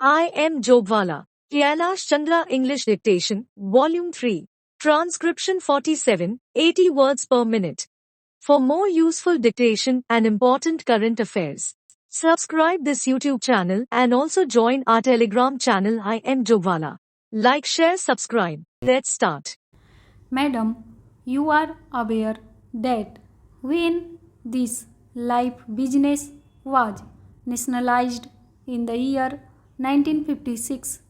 I am Jogwala. Kailash Chandra English Dictation, Volume 3. Transcription 47, 80 words per minute. For more useful dictation and important current affairs, subscribe this YouTube channel and also join our Telegram channel I am Jogwala. Like, share, subscribe. Let's start. Madam, you are aware that when this life business was nationalized in the year 1956,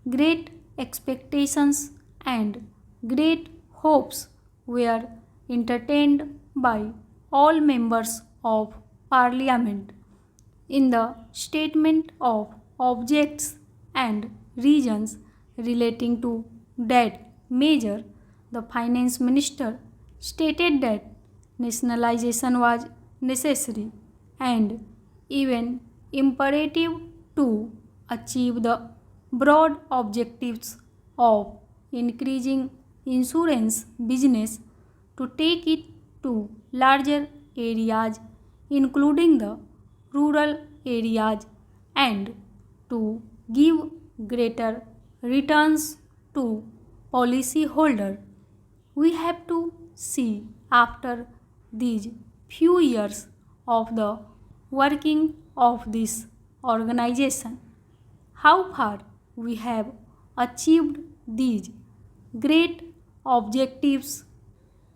great expectations and great hopes were entertained by all members of Parliament. In the statement of objects and reasons relating to that measure, the finance minister stated that nationalization was necessary and even imperative to achieve the broad objectives of increasing insurance business, to take it to larger areas including the rural areas, and to give greater returns to policyholder. We have to see after these few years of the working of this organization how far we have achieved these great objectives.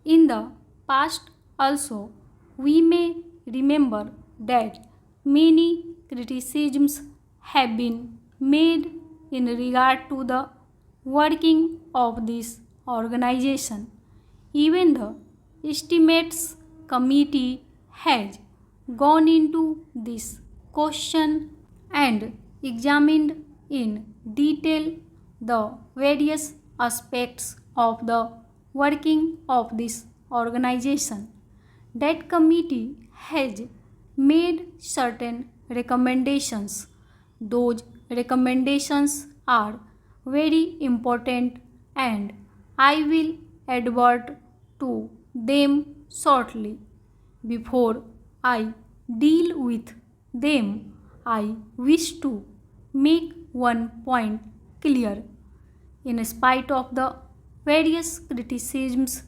In the past also, we may remember that many criticisms have been made in regard to the working of this organization. Even the estimates committee has gone into this question and examined in detail the various aspects of the working of this organization. That committee has made certain recommendations. Those recommendations are very important and I will advert to them shortly. Before I deal with them, I wish to make one point clear. In spite of the various criticisms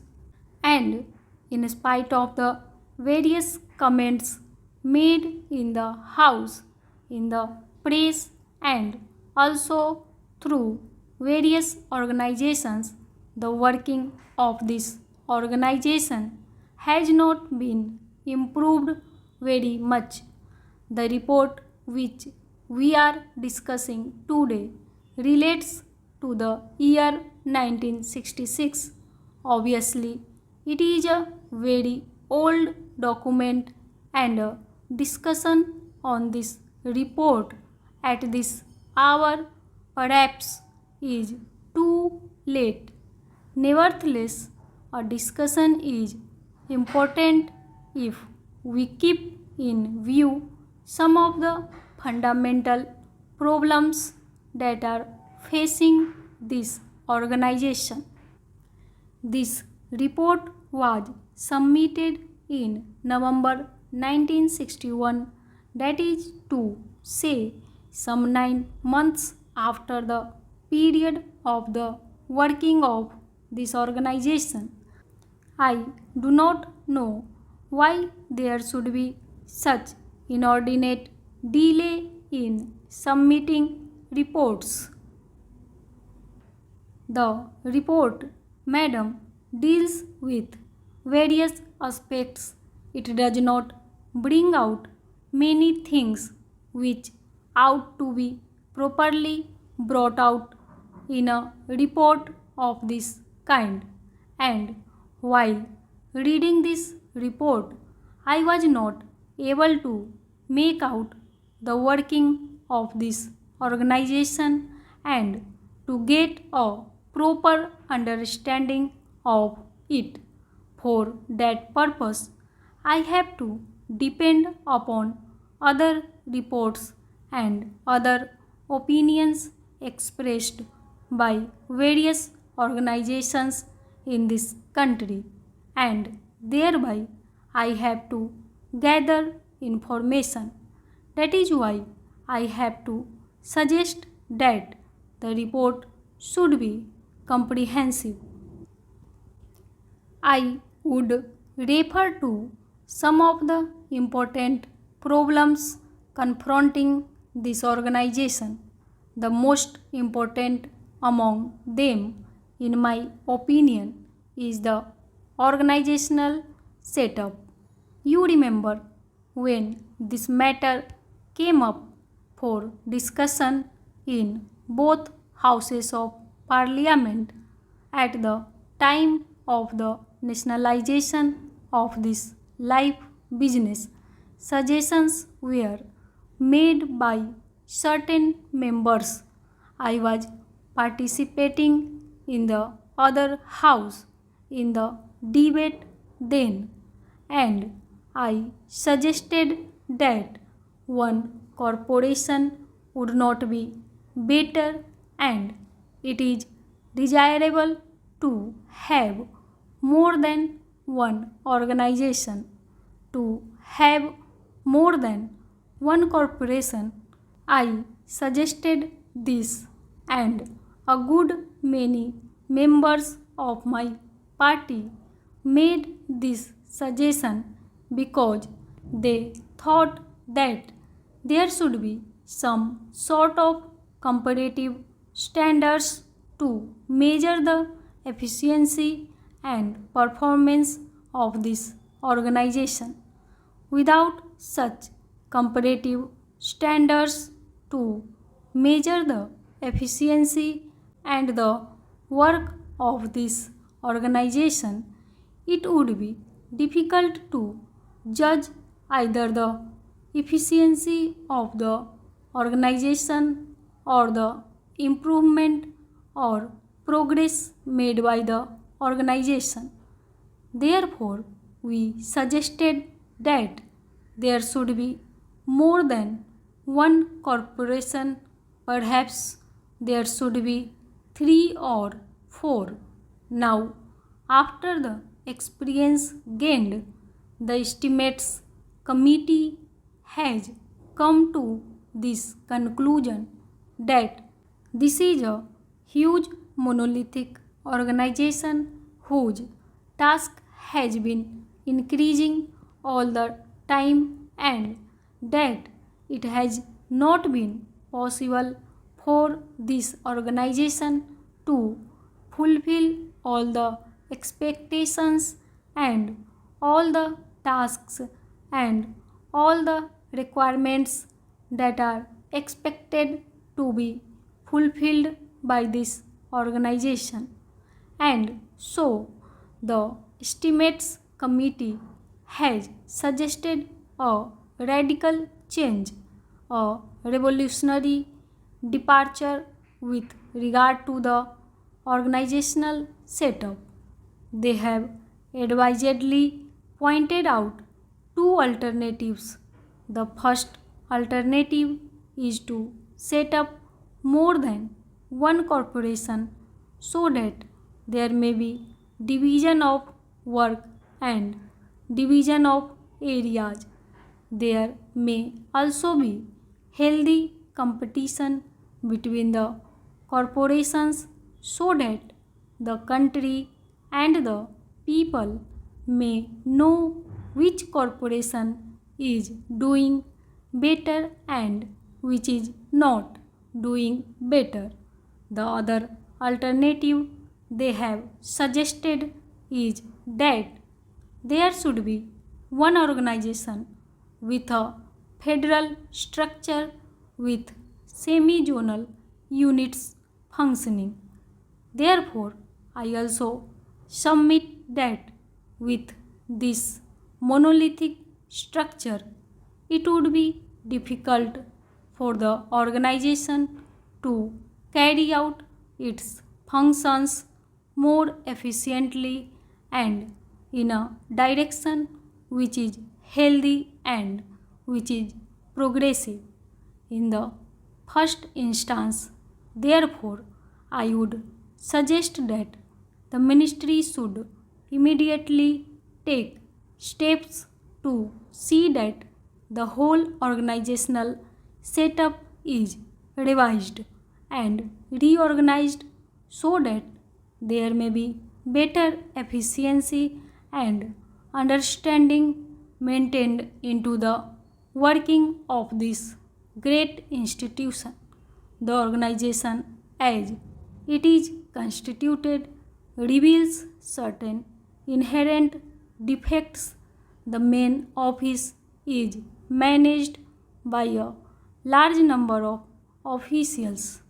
and in spite of the various comments made in the House, in the press, and also through various organizations, the working of this organization has not been improved very much. The report which we are discussing today relates to the year 1966. Obviously, it is a very old document and a discussion on this report at this hour perhaps is too late. Nevertheless, a discussion is important if we keep in view some of the fundamental problems that are facing this organization. This report was submitted in November 1961, that is to say, some 9 months after the period of the working of this organization. I do not know why there should be such inordinate delay in submitting reports. The report, madam, deals with various aspects. It does not bring out many things which ought to be properly brought out in a report of this kind. And while reading this report, I was not able to make out the working of this organization and to get a proper understanding of it. For that purpose, I have to depend upon other reports and other opinions expressed by various organizations in this country, and thereby I have to gather information. That is why I have to suggest that the report should be comprehensive. I would refer to some of the important problems confronting this organization. The most important among them, in my opinion, is the organizational setup. You remember when this matter came up for discussion in both houses of parliament at the time of the nationalization of this life business. Suggestions were made by certain members. I was participating in the other house in the debate then, and I suggested that one corporation would not be better, and it is desirable to have more than one organization. To have more than one corporation, I suggested this, and a good many members of my party made this suggestion because they thought that there should be some sort of comparative standards to measure the efficiency and performance of this organization. Without such comparative standards to measure the efficiency and the work of this organization, it would be difficult to judge either the efficiency of the organization or the improvement or progress made by the organization. Therefore, we suggested that there should be more than one corporation, perhaps there should be 3 or 4. Now, after the experience gained, the estimates committee has come to this conclusion that this is a huge monolithic organization whose task has been increasing all the time, and that it has not been possible for this organization to fulfill all the expectations and all the tasks and all the requirements that are expected to be fulfilled by this organization. And so the estimates committee has suggested a radical change, a revolutionary departure with regard to the organizational setup. They have advisedly pointed out two alternatives. The first alternative is to set up more than one corporation so that there may be division of work and division of areas. There may also be healthy competition between the corporations so that the country and the people may know which corporation is doing better and which is not doing better. The other alternative they have suggested is that there should be one organization with a federal structure with semi-zonal units functioning. Therefore, I also submit that with this monolithic structure, it would be difficult for the organization to carry out its functions more efficiently and in a direction which is healthy and which is progressive. In the first instance, therefore, I would suggest that the ministry should immediately take steps to see that the whole organizational setup is revised and reorganized so that there may be better efficiency and understanding maintained into the working of this great institution. The organization, as it is constituted, reveals certain inherent defects. The main office is managed by a large number of officials